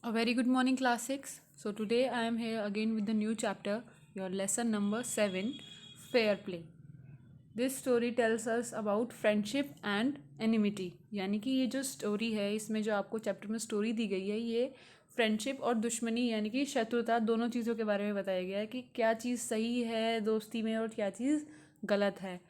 A very good morning, class 6. So, today I am here again with the new chapter, your lesson number 7, Fair Play. This story tells us about friendship and enmity. यानी कि ये जो story है, इसमें जो आपको chapter में story दी गई है, ये फ्रेंडशिप और दुश्मनी यानी कि शत्रुता दोनों चीज़ों के बारे में बताया गया है कि क्या चीज़ सही है दोस्ती में और क्या चीज़ गलत है।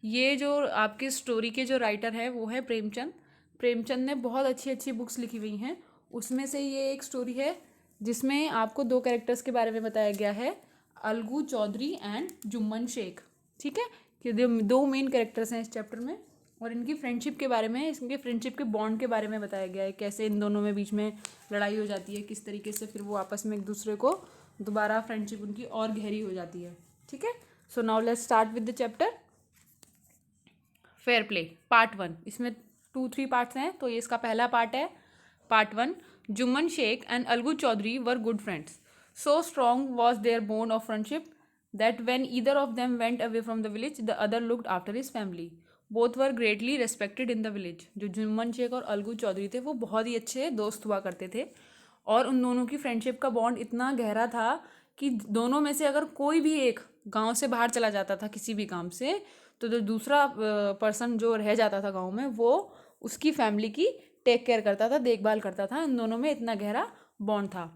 ये जो आपके स्टोरी के जो राइटर है वो है प्रेमचंद। प्रेमचंद ने बहुत अच्छी अच्छी बुक्स लिखी हुई हैं। उसमें से ये एक स्टोरी है जिसमें आपको दो कैरेक्टर्स के बारे में बताया गया है, अलगू चौधरी एंड जुम्मन शेख। ठीक है, कि दो मेन कैरेक्टर्स हैं इस चैप्टर में और इनकी फ्रेंडशिप के बारे में, इनके फ्रेंडशिप के बॉन्ड के बारे में बताया गया है, कैसे इन दोनों में बीच में लड़ाई हो जाती है, किस तरीके से फिर वो आपस में एक दूसरे को दोबारा फ्रेंडशिप उनकी और गहरी हो जाती है। ठीक है, so now let's start with the chapter fair play part 1। इसमें 2-3 पार्ट्स हैं, तो ये इसका पहला पार्ट है। Part 1। Jumman Sheikh and Algu Chaudhary were good friends. So strong was their bond of friendship that when either of them went away from the village, the other looked after his family. Both were greatly respected in the village. जो जुम्मन शेख और अलगू चौधरी थे वो बहुत ही अच्छे दोस्त हुआ करते थे और उन दोनों की फ्रेंडशिप का बॉन्ड इतना गहरा था कि दोनों में से अगर कोई भी एक गांव से बाहर चला जाता था किसी भी काम से, तो जो दूसरा पर्सन जो रह जाता था गांव में, वो उसकी फैमिली की टेक केयर करता था, देखभाल करता था। इन दोनों में इतना गहरा बॉन्ड था।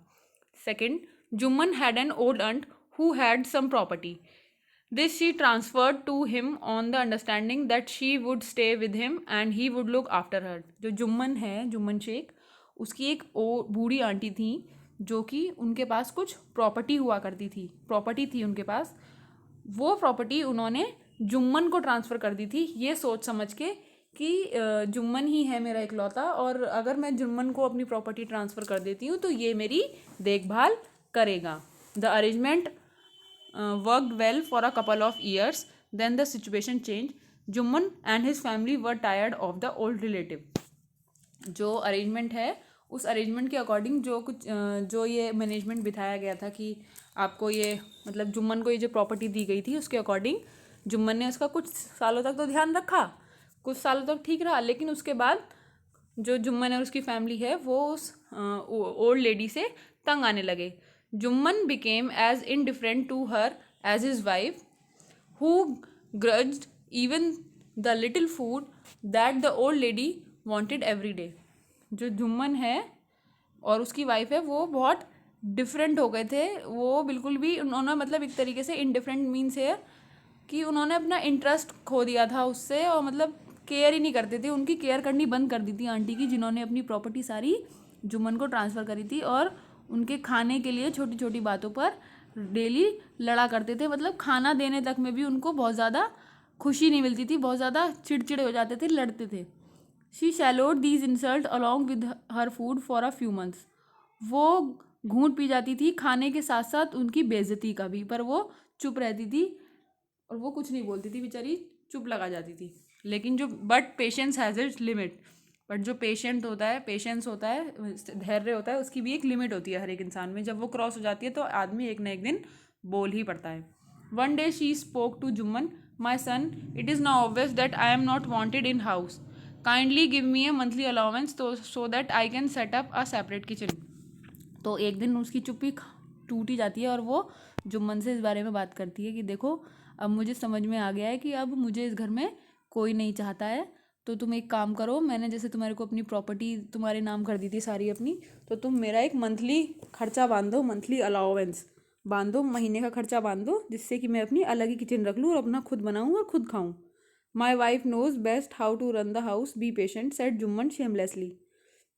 Second, Jumman had an old aunt who had some property. This she transferred to him on the understanding that she would stay with him and he would look after her. जो जुम्मन है, जुम्मन शेख, उसकी एक बूढ़ी आंटी थी जो कि उनके पास कुछ प्रॉपर्टी हुआ करती थी, प्रॉपर्टी थी उनके पास। वो प्रॉपर्टी उन्होंने जुम्मन को ट्रांसफ़र कर दी थी, ये सोच समझ के कि जुम्मन ही है मेरा इकलौता और अगर मैं जुम्मन को अपनी प्रॉपर्टी ट्रांसफ़र कर देती हूँ तो ये मेरी देखभाल करेगा। The arrangement worked well for a couple of years. Then the situation changed. Jumman and his family were tired of the old relative. जो अरेंजमेंट है उस अरेंजमेंट के अकॉर्डिंग जो कुछ जो ये मैनेजमेंट बिठाया गया था कि आपको ये मतलब जुम्मन को ये जो प्रॉपर्टी दी गई थी उसके अकॉर्डिंग जुम्मन ने उसका कुछ सालों तक तो ध्यान रखा, कुछ सालों तक ठीक रहा, लेकिन उसके बाद जो जुम्मन और उसकी फैमिली है वो उस ओल्ड लेडी से तंग आने लगे। Jumman became as indifferent to her as his wife who grudged even the little food that the old lady wanted every day. जो जुम्मन है और उसकी वाइफ है वो बहुत डिफरेंट हो गए थे। वो बिल्कुल भी उन्होंने मतलब एक तरीके से इनडिफरेंट मीन्स है कि उन्होंने अपना इंटरेस्ट खो दिया था उससे और मतलब केयर ही नहीं करते थे, उनकी केयर करनी बंद कर दी थी आंटी की, जिन्होंने अपनी प्रॉपर्टी सारी जुम्मन को ट्रांसफ़र करी थी और उनके खाने के लिए छोटी छोटी बातों पर डेली लड़ा करते थे। मतलब खाना देने तक में भी उनको बहुत ज़्यादा खुशी नहीं मिलती थी, बहुत ज़्यादा चिड़चिड़े हो जाते थे, लड़ते थे। She swallowed these insult along with her food for a few months. वो घूंट पी जाती थी खाने के साथ साथ उनकी बेइज्जती का भी, पर वो चुप रहती थी और वो कुछ नहीं बोलती थी, बेचारी चुप लगा जाती थी। लेकिन जो but patience has its limit, but जो पेशेंट होता है, पेशेंस होता है, धैर्य होता है, उसकी भी एक लिमिट होती है हर एक इंसान में। जब वो क्रॉस हो जाती है तो आदमी एक ना एक दिन बोल ही पड़ता है। One day she spoke to Jumman, my son, it is now obvious that I am not wanted in house, kindly give me a monthly allowance तो so that I can set up a separate kitchen. तो एक दिन उसकी चुप्पी टूट ही जाती है और वो जुम्मन से इस बारे में बात करती है कि देखो अब मुझे समझ में आ गया है कि अब मुझे इस घर में कोई नहीं चाहता है, तो तुम एक काम करो, मैंने जैसे तुम्हारे को अपनी प्रॉपर्टी तुम्हारे नाम कर दी थी सारी अपनी, तो तुम मेरा एक मंथली खर्चा बांध दो, मंथली अलाउंस बांध दो, महीने का खर्चा बांध दो, जिससे कि मैं अपनी अलग ही किचन रख लूँ और अपना खुद बनाऊँ और खुद खाऊँ। My wife knows best how to run the house, be patient, said Jumman shamelessly.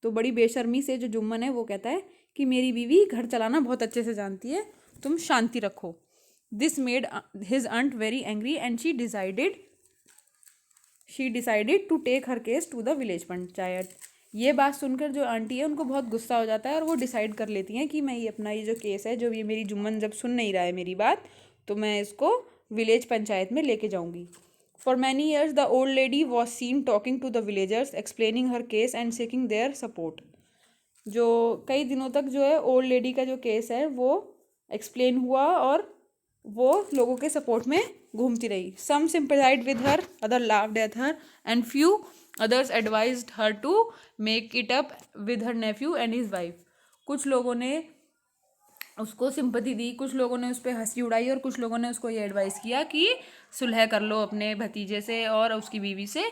तो बड़ी बेशर्मी से जो जुम्मन है वो कहता है कि मेरी बीवी घर चलाना बहुत अच्छे से जानती है, तुम शांति रखो। This made his aunt very angry and she decided to take her case to the village panchayat. ये बात सुनकर जो आंटी है उनको बहुत गुस्सा हो जाता है और वो डिसाइड कर लेती हैं कि मैं ये अपना ये जो केस है, जो ये मेरी जुम्मन जब सुन नहीं रहा है मेरी बात, तो मैं इसको विलेज पंचायत में लेके जाऊंगी। For many years the old lady was seen talking to the villagers, explaining her case and seeking their support. जो कई दिनों तक जो है ओल्ड लेडी का जो केस है वो एक्सप्लेन हुआ और वो लोगों के सपोर्ट में घूमती रही। Some sympathised with her, other laughed at her and few others advised her to make it up with her nephew and his wife. कुछ लोगों ने उसको सिंपैथी दी, कुछ लोगों ने उस पर हंसी उड़ाई और कुछ लोगों ने उसको ये एडवाइस किया कि सुलह कर लो अपने भतीजे से और उसकी बीवी से।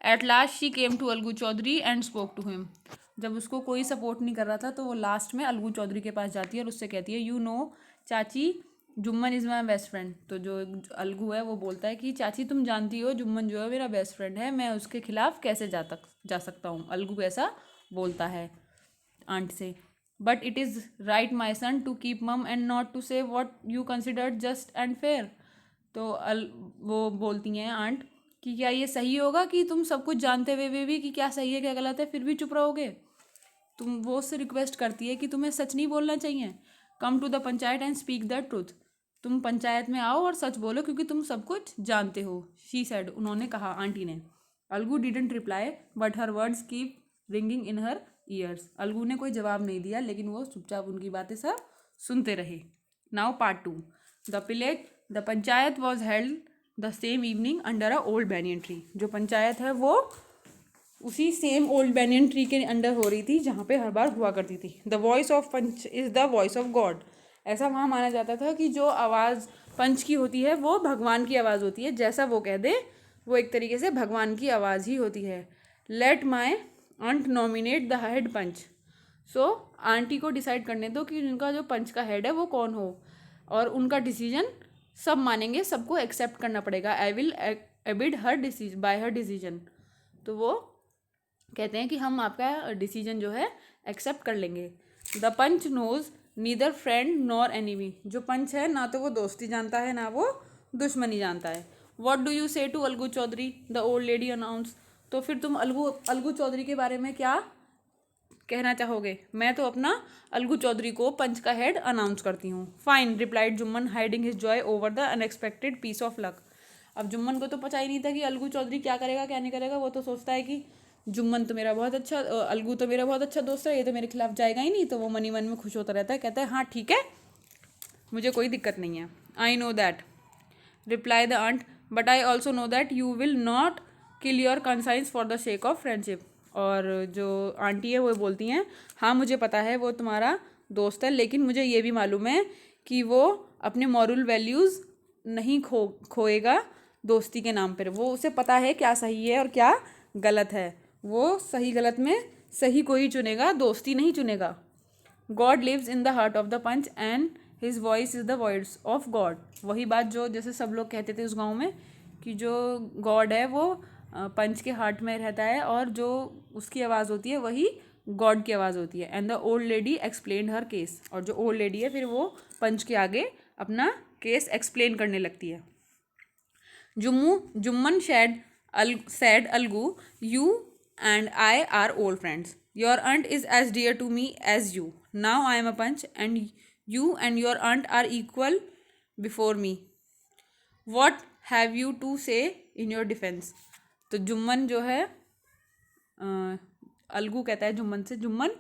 At last she came to Algu Chaudhary and spoke to him. जब उसको कोई सपोर्ट नहीं कर रहा था तो वो लास्ट में अलगू चौधरी के पास जाती है और उससे कहती है, यू नो चाची, Jumman is my best friend. तो जो अलगू है वो बोलता है कि चाची तुम जानती हो जुम्मन जो है मेरा बेस्ट फ्रेंड है, मैं उसके खिलाफ कैसे जा सकता हूँ। अलगू ऐसा बोलता है आंट से। But it is right my son to keep mum and not to say what you considered just and fair. तो वो बोलती हैं आंट कि क्या ये सही होगा कि तुम सब कुछ जानते हुए भी कि क्या सही है क्या गलत है फिर भी चुप रहोगे। वो उससे रिक्वेस्ट करती है कि तुम्हें सच नहीं बोलना चाहिए। Come to the panchayat and speak the truth. तुम पंचायत में आओ और सच बोलो क्योंकि तुम सब कुछ जानते हो। शी सेड, उन्होंने कहा, आंटी ने। Algu didn't reply but her words keep ringing in her years. Algu ने कोई जवाब नहीं दिया लेकिन वो चुपचाप उनकी बातें सब सुनते रहे। Now part 2। The panchayat was held the same evening under a old banyan tree. जो पंचायत है वो उसी सेम ओल्ड बैनियन ट्री के अंडर हो रही थी जहाँ पे हर बार हुआ करती थी। The voice of panch is the voice of God. ऐसा वहाँ माना जाता था कि जो आवाज़ पंच की होती है वो भगवान की आवाज़ होती है। जैसा वो कह दे वो एक तरीके से भगवान की आवाज़ ही होती है। Let my aunt nominate the head panch. So aunty को डिसाइड करने दो कि उनका जो पंच का हेड है वो कौन हो और उनका डिसीजन सब मानेंगे, सबको एक्सेप्ट करना पड़ेगा। I will abide her decision by her decision. तो वो कहते हैं कि हम आपका डिसीजन जो है एक्सेप्ट कर लेंगे। The panch knows neither friend nor enemy. जो पंच है ना तो वो दोस्ती जानता है ना वो दुश्मनी जानता है। What do you say to Algu Chaudhary, the old lady announce. तो फिर तुम अलगू चौधरी के बारे में क्या कहना चाहोगे। मैं तो अपना अलगू चौधरी को पंच का हेड अनाउंस करती हूँ। Fine, replied Jumman hiding his joy over the unexpected piece of luck. अब जुम्मन को तो पता ही नहीं था कि अलगू चौधरी क्या करेगा क्या नहीं करेगा। वो तो सोचता है कि जुम्मन तो मेरा बहुत अच्छा, अलगू तो मेरा बहुत अच्छा दोस्त है, ये तो मेरे खिलाफ जाएगा ही नहीं। तो वो मनी मन में खुश होता रहता है, कहता है हाँ ठीक है मुझे कोई दिक्कत नहीं है। I know that, replied the aunt, but I also know that you will not kill your conscience for the sake of friendship. और जो आंटी है वो बोलती हैं, हाँ मुझे पता है वो तुम्हारा दोस्त है लेकिन मुझे ये भी मालूम है कि वो अपने मॉरल वैल्यूज़ नहीं खोएगा दोस्ती के नाम पर। वो उसे पता है क्या सही है और क्या गलत है। वो सही गलत में सही को ही चुनेगा, दोस्ती नहीं चुनेगा। God lives in the heart of the panch and his voice is the voice of God. वही बात जो जैसे सब लोग कहते थे उस गांव में कि जो गॉड है वो पंच के हार्ट में रहता है और जो उसकी आवाज़ होती है वही गॉड की आवाज़ होती है। And the old lady explain her case. और जो ओल्ड लेडी है फिर वो पंच के आगे अपना केस एक्सप्लेन करने लगती है। Jumman said Algu, you and I are old friends. Your aunt is as dear to me as you. Now I am a punch and you and your aunt are equal before me. What have you to say in your defense? तो जुम्मन जो है अलगू कहता है जुम्मन से, जुम्मन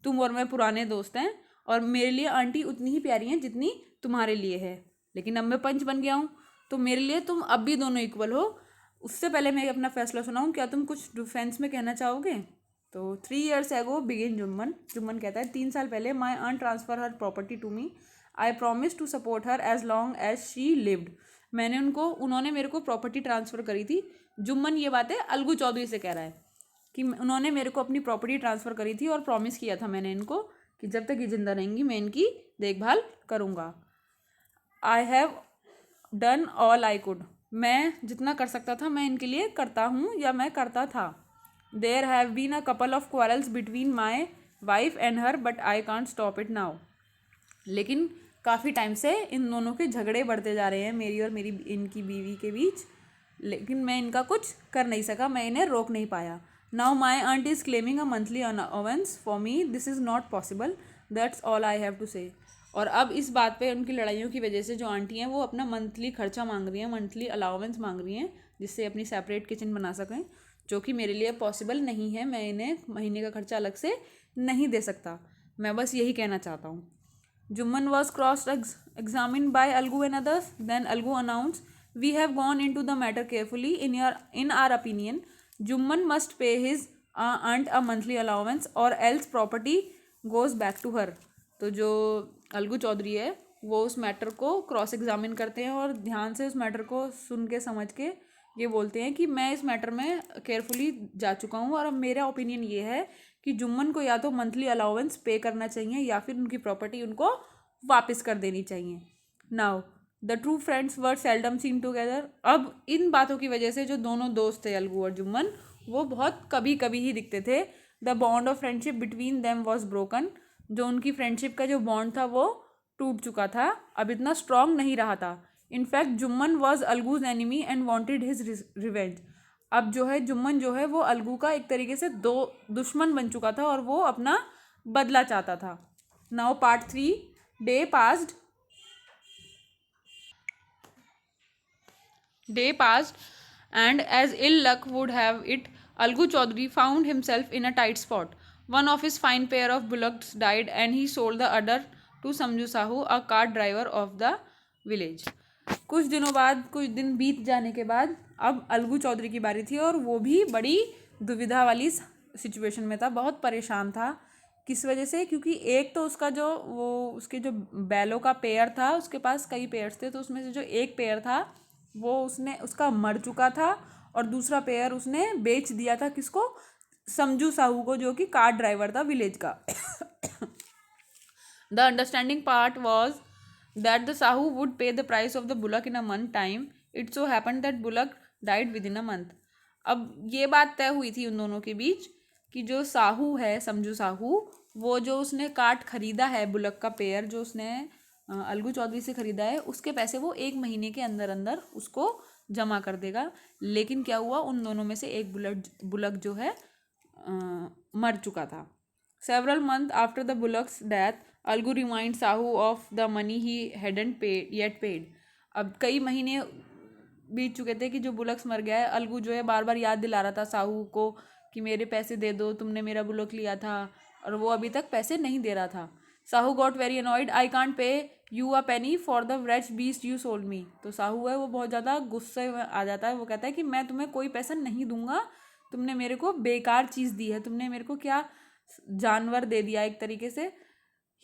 तुम और मैं पुराने दोस्त हैं और मेरे लिए आंटी उतनी ही प्यारी हैं जितनी तुम्हारे लिए है, लेकिन अब मैं पंच बन गया हूँ तो मेरे लिए तुम अब भी दोनों इक्वल हो। उससे पहले मैं अपना फैसला सुनाऊँ, क्या तुम कुछ डिफेंस में कहना चाहोगे। तो 3 years एगो बिगिन जुम्मन। जुम्मन कहता है 3 साल पहले my aunt transfer her property to me. I promise to support her as long as she lived. उन्होंने मेरे को प्रॉपर्टी ट्रांसफ़र करी थी। जुम्मन ये बातें अलगू चौधरी से कह रहा है कि उन्होंने मेरे को अपनी प्रॉपर्टी ट्रांसफ़र करी थी और प्रॉमिस किया था मैंने इनको कि जब तक ये ज़िंदा रहेंगी मैं इनकी देखभाल करूँगा। I have done all I could. मैं जितना कर सकता था मैं इनके लिए करता हूँ या मैं करता था। There have been a couple of quarrels between my wife and her but I can't stop it now. लेकिन काफ़ी टाइम से इन दोनों के झगड़े बढ़ते जा रहे हैं, मेरी और मेरी इनकी बीवी के बीच, लेकिन मैं इनका कुछ कर नहीं सका, मैं इन्हें रोक नहीं पाया। Now my aunt is claiming a monthly allowance for me, this is not possible, that's all I have to say. और अब इस बात पे उनकी लड़ाइयों की वजह से जो आंटी हैं वो अपना मंथली खर्चा मांग रही हैं, मंथली अलाउंस मांग रही हैं जिससे अपनी सेपरेट किचन बना सकें, जो कि मेरे लिए पॉसिबल नहीं है। मैं इन्हें महीने का खर्चा अलग से नहीं दे सकता। मैं बस यही कहना चाहता हूँ। Jumman was cross-examined by Algu and others. Then Algu announced, "We have gone into the matter carefully. In our opinion, Jumman must pay his aunt a monthly allowance, or else property goes back to her. तो जो अलगू चौधरी है वो उस matter को cross examine करते हैं और ध्यान से उस मैटर को सुन के समझ के ये बोलते हैं कि मैं इस मैटर में केयरफुली जा चुका हूँ और अब मेरा ओपिनियन ये है कि जुम्मन को या तो मंथली अलाउंस पे करना चाहिए या फिर उनकी प्रॉपर्टी उनको वापस कर देनी चाहिए। Now the true friends were seldom seen together. अब इन बातों की वजह से जो दोनों दोस्त थे अलगू और जुम्मन वो बहुत कभी कभी ही दिखते थे। The bond of friendship between them was broken. जो उनकी फ्रेंडशिप का जो बॉन्ड था वो टूट चुका था, अब इतना स्ट्रांग नहीं रहा था। In fact Jumman was Alagu's enemy and wanted his revenge. अब जो है जुम्मन जो है वो अलगू का एक तरीके से दो दुश्मन बन चुका था और वो अपना बदला चाहता था। Now part 3। Day passed and as ill luck would have it, Algu Chaudhary found himself in a tight spot. One of his fine pair of bullocks died and he sold the other to Samju Sahu, a cart driver of the village. कुछ दिनों बाद, कुछ दिन बीत जाने के बाद अब अलगू चौधरी की बारी थी और वो भी बड़ी दुविधा वाली सिचुएशन में था, बहुत परेशान था। किस वजह से? क्योंकि एक तो उसका जो वो उसके जो बैलों का पेयर था, उसके पास कई पेयर्स थे, तो उसमें से जो एक पेयर था वो उसका मर चुका था और दूसरा पेयर उसने बेच दिया था किसको? समजू साहू को, जो कि कार ड्राइवर था विलेज का। The understanding part was that the Sahu would pay the price of the bullock in a month time. It so happen that bullock died within a month. अब ये बात तय हुई थी उन दोनों के बीच कि जो साहू है, समझू साहू, वो जो उसने काट खरीदा है, बुलक का पेयर जो उसने अलगू चौधरी से ख़रीदा है, उसके पैसे वो 1 महीने के अंदर अंदर उसको जमा कर देगा। लेकिन क्या हुआ, उन दोनों में से एक बुलक जो है मर चुका था। Several month after the bullocks death, Algu remind Sahu of the money he hadn't paid. अब कई महीने बीत चुके थे कि जो बुलक्स मर गया है, अलगू जो है बार बार याद दिला रहा था साहू को कि मेरे पैसे दे दो, तुमने मेरा बुलक लिया था, और वो अभी तक पैसे नहीं दे रहा था। Sahu got very annoyed, I can't pay you a penny for the wretched beast you sold me. तो साहू है वो बहुत ज़्यादा गुस्से में आ जाता है, वो कहता है कि मैं तुम्हें कोई पैसा नहीं दूंगा, तुमने मेरे को बेकार चीज़ दी है, तुमने मेरे को क्या जानवर दे दिया एक तरीके से।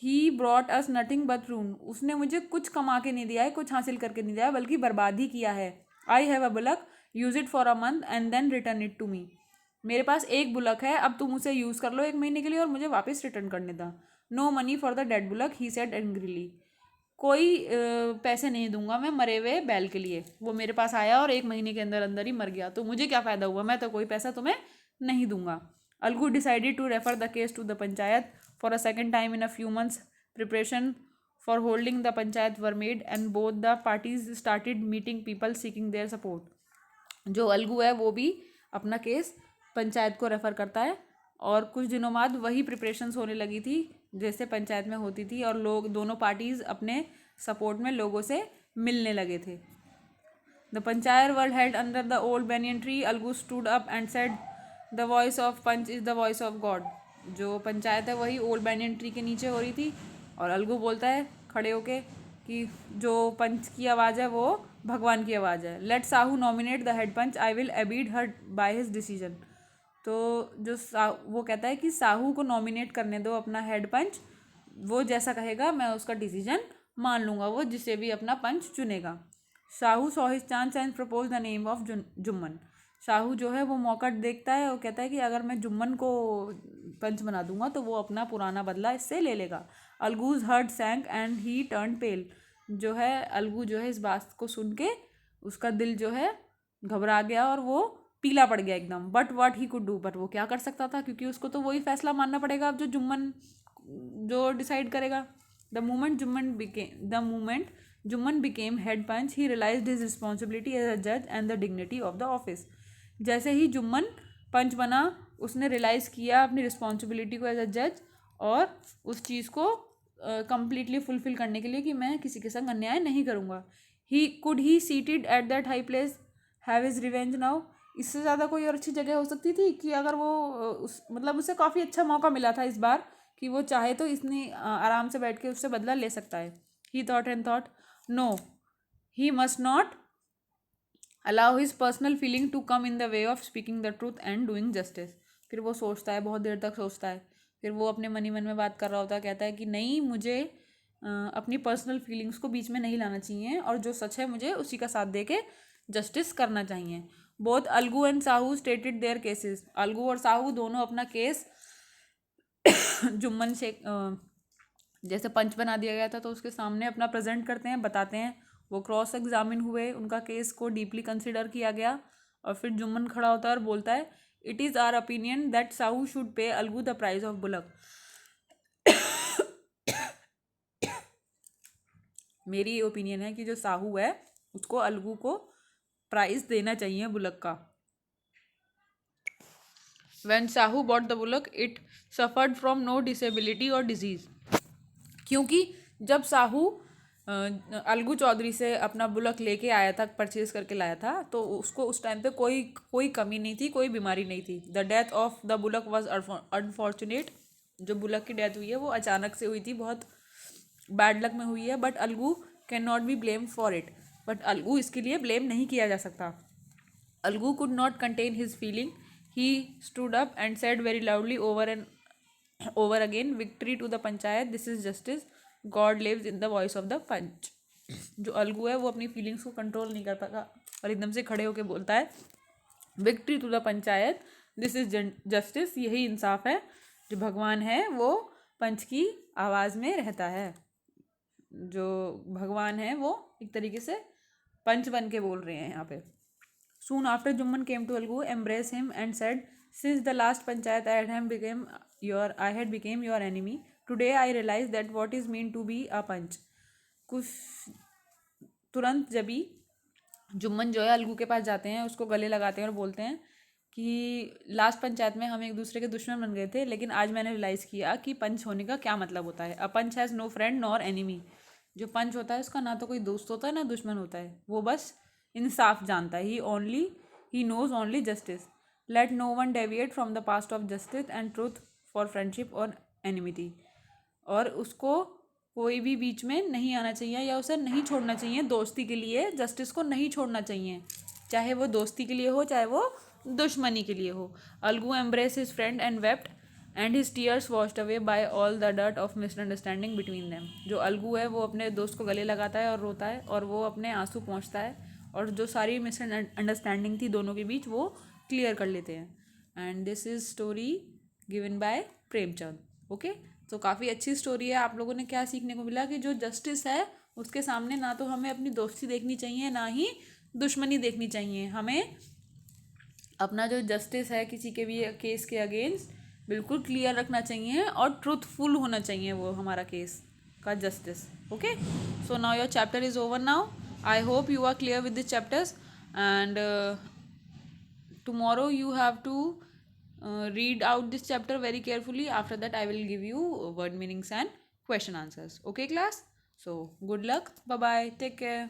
He brought us nothing but ruin. उसने मुझे कुछ कमा के नहीं दिया है, कुछ हासिल करके नहीं दिया है, बल्कि बर्बाद ही किया है। I have a bullock, use it for a month and then return it to me. मेरे पास एक बुलक है, अब तुम उसे यूज़ कर लो 1 महीने के लिए और मुझे वापस रिटर्न करने दो। No money for the dead bullock, he said angrily. कोई पैसे नहीं दूंगा मैं मरे हुए बैल के लिए, वो मेरे पास आया और 1 महीने के अंदर अंदर ही मर गया, तो मुझे क्या फ़ायदा हुआ, मैं तो कोई पैसा तुम्हें नहीं दूंगा। Algu decided to refer the case to the panchayat for a second time in a few months. Preparation for holding the panchayat were made and both the parties started meeting people seeking their support. जो अलगू है वो भी अपना case panchayat को refer करता है और कुछ दिनों बाद वही प्रिपरेशंस होने लगी थी जैसे पंचायत में होती थी, और लोग दोनों पार्टीज़ अपने सपोर्ट में लोगों से मिलने लगे थे। The panchayat were held under the old banyan tree. Algu stood up and said the voice of panch is the voice of God. जो पंचायत है वही ओल्ड बेनियन ट्री के नीचे हो रही थी और अलगू बोलता है खड़े होके कि जो पंच की आवाज़ है वो भगवान की आवाज़ है। Let Sahu nominate the head panch, I will abide her by his decision. तो जो वो कहता है कि साहू को नॉमिनेट करने दो अपना हेड पंच, वो जैसा कहेगा मैं उसका डिसीजन मान लूँगा, वो जिसे भी अपना पंच चुनेगा। Sahu saw his chance and propose the name of Jumman. Sahu जो है वो मौका देखता है और कहता है कि अगर मैं जुम्मन को पंच बना दूंगा तो वो अपना पुराना बदला इससे ले लेगा। अलगूज हर्ट सैंक एंड ही टर्न पेल। जो है अलगू जो है इस बात को सुन के उसका दिल जो है घबरा गया और वो पीला पड़ गया एकदम। But what he could do, but वो क्या कर सकता था, क्योंकि उसको तो वही फैसला मानना पड़ेगा अब जो जुम्मन जो डिसाइड करेगा। The moment Jumman became head panch, he realised his responsibility as a जज and the dignity of the office. जैसे ही जुम्मन पंच बना उसने रियलाइज़ किया अपनी रिस्पॉन्सिबिलिटी को एज अ जज और उस चीज़ को कम्प्लीटली फुलफिल करने के लिए कि मैं किसी के संग अन्याय नहीं करूँगा। He seated at that high place have his revenge now. इससे ज़्यादा कोई और अच्छी जगह हो सकती थी कि अगर वो मतलब उसे काफ़ी अच्छा मौका मिला था इस बार कि वो चाहे तो इतनी आराम से बैठ के उससे बदला ले सकता है। He thought and thought, no, he must not allow his personal feeling to come in the way of speaking the truth and doing justice. फिर वो सोचता है, बहुत देर तक सोचता है, फिर वो अपने मन ही मन में बात कर रहा होता है, कहता है कि नहीं, मुझे अपनी पर्सनल फीलिंग्स को बीच में नहीं लाना चाहिए और जो सच है मुझे उसी का साथ दे के जस्टिस करना चाहिए। Both Algu and Sahu stated their cases. Algu और साहू दोनों अपना केस जुम्मन शेख जैसे पंच बना दिया गया था तो उसके सामने अपना प्रेजेंट करते हैं, बताते हैं। वो क्रॉस एग्जामिन हुए, उनका केस को डीपली कंसिडर किया गया और फिर जुम्मन खड़ा होता है और बोलता है, it is our opinion that Sahu should pay Algu the price of bullock. मेरी ये ओपिनियन है कि जो साहू है उसको अलगू को प्राइस देना चाहिए बुलक का। When Sahu bought the bullock, it suffered from no disability or disease। क्योंकि जब साहू अलगू चौधरी से अपना बुलक लेके आया था, परचेज करके लाया था, तो उसको उस टाइम पे कोई कमी नहीं थी, कोई बीमारी नहीं थी। The death of the bullock was unfortunate. जो बुलक की डेथ हुई है वो अचानक से हुई थी, बहुत बैड लक में हुई है। But Alagu can not be blame for it. But Alagu इसके लिए ब्लेम नहीं किया जा सकता। Alagu could not contain his feeling. He stood up and said very loudly over again, victory to the panchayat, this is justice, God lives in the voice of the panch. जो अलगू है वो अपनी फीलिंग्स को कंट्रोल नहीं कर पाता और एकदम से खड़े होकर बोलता है, victory to the panchayat, this is justice, यही इंसाफ है। जो भगवान है वो पंच की आवाज़ में रहता है। जो भगवान है वो एक तरीके से पंच बन के बोल रहे हैं यहाँ पे। Soon after, Jumman came to Algu, embraced him, and said, "Since the last panchayat I had became your enemy. Today I realize that what is meant to be a पंच." कुछ तुरंत जब ही जुम्मन जो है अलगू के पास जाते हैं, उसको गले लगाते हैं और बोलते हैं कि लास्ट पंचायत में हम एक दूसरे के दुश्मन बन गए थे, लेकिन आज मैंने रियलाइज़ किया कि पंच होने का क्या मतलब होता है। A panch has no friend nor enemy. जो पंच होता है उसका ना तो कोई दोस्त होता है ना दुश्मन होता है, वो बस इंसाफ जानता है। He knows only justice. Let no one deviate from the past of justice and truth for friendship और एनिमिटी। और उसको कोई भी बीच में नहीं आना चाहिए या उसे नहीं छोड़ना चाहिए। दोस्ती के लिए जस्टिस को नहीं छोड़ना चाहिए, चाहे वो दोस्ती के लिए हो चाहे वो दुश्मनी के लिए हो। Algu embrace his friend and wept and his tears washed away by all the dirt of misunderstanding between them. जो अलगू है वो अपने दोस्त को गले लगाता है और रोता है और वो अपने आंसू पहुँचता है और जो सारी मिसअंडरस्टैंडिंग थी दोनों के बीच वो क्लियर कर लेते हैं। And this is story given by Premchand. Okay, तो काफ़ी अच्छी स्टोरी है। आप लोगों ने क्या सीखने को मिला कि जो जस्टिस है उसके सामने ना तो हमें अपनी दोस्ती देखनी चाहिए ना ही दुश्मनी देखनी चाहिए। हमें अपना जो जस्टिस है किसी के भी केस के अगेंस्ट बिल्कुल क्लियर रखना चाहिए और ट्रूथफुल होना चाहिए वो हमारा केस का justice. Okay, so now your chapter is over now. I hope you are clear with the chapters, and tomorrow you have to read out this chapter very carefully. After that I will give you word meanings and question answers. Okay class, so good luck, bye bye, take care.